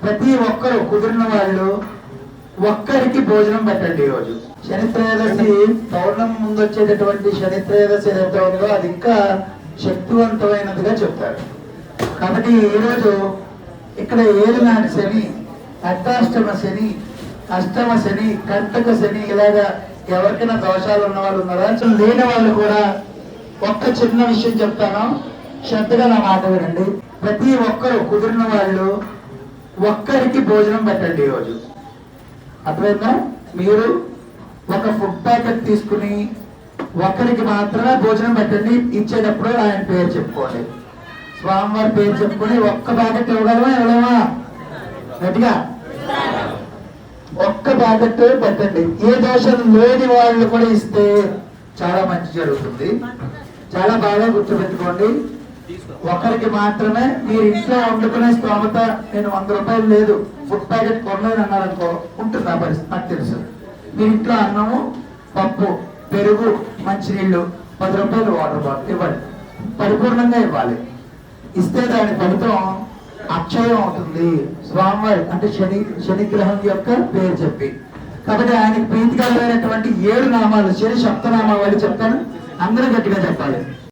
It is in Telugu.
ప్రతి ఒక్కరు కుదిరిన వాళ్ళు ఒక్కరికి భోజనం పెట్టండి. ఈరోజు శనిత్రయోదశి పౌర్ణమి ముందు వచ్చేటటువంటి శనిత్రయోదశి ఏదైతే ఉందో అది ఇంకా శక్తివంతమైనదిగా చెప్తారు. కాబట్టి ఈరోజు ఇక్కడ ఏలినాటి శని, అర్ధాష్టమ శని, అష్టమ శని, కంటక శని, ఇలాగా ఎవరికైనా దోషాలు ఉన్న వాళ్ళు ఉన్నారా? లేని వాళ్ళు కూడా ఒక్క చిన్న విషయం చెప్తాను, శ్రద్ధగా నా మాట వినండి. ప్రతి ఒక్కరు కుదిరిన వాళ్ళు ఒక్కరికి భోజనం పెట్టండి. ఈరోజు అర్థమైందా? మీరు ఒక ఫుడ్ ప్యాకెట్ తీసుకుని ఒక్కరికి మాత్రమే భోజనం పెట్టండి. ఇచ్చేటప్పుడు ఆయన పేరు చెప్పుకోండి, స్వామివారి పేరు చెప్పుకొని ఒక్క ప్యాకెట్ ఇవ్వగలమా? గట్టిగా ఒక్క ప్యాకెట్ పెట్టండి. ఏ దోషం లేని వాళ్ళు కూడా ఇస్తే చాలా మంచి జరుగుతుంది. చాలా బాగా గుర్తుపెట్టుకోండి, ఒకరికి మాత్రమే. మీరు ఇంట్లో వండుకునే స్తోమత, నేను 100 రూపాయలు లేదు ఫుడ్ ప్యాకెట్ కొనలేదు అన్నారనుకో, ఉంటుంది ఆ పరిస్థితి, నాకు తెలుసు. మీ ఇంట్లో అన్నము, పప్పు, పెరుగు, మంచినీళ్ళు, 10 రూపాయలు వాటర్ బాటిల్ ఇవ్వండి. పరిపూర్ణంగా ఇవ్వాలి. ఇస్తే దాని ఫలితం అక్షయం అవుతుంది. స్వామివారి అంటే శనిగ్రహం యొక్క పేరు చెప్పి, కాబట్టి ఆయనకి ప్రీతికరమైనటువంటి 7 నామాలు, శని సప్తనామాలు చెప్తాను, అందరూ గట్టిగా చెప్పాలి.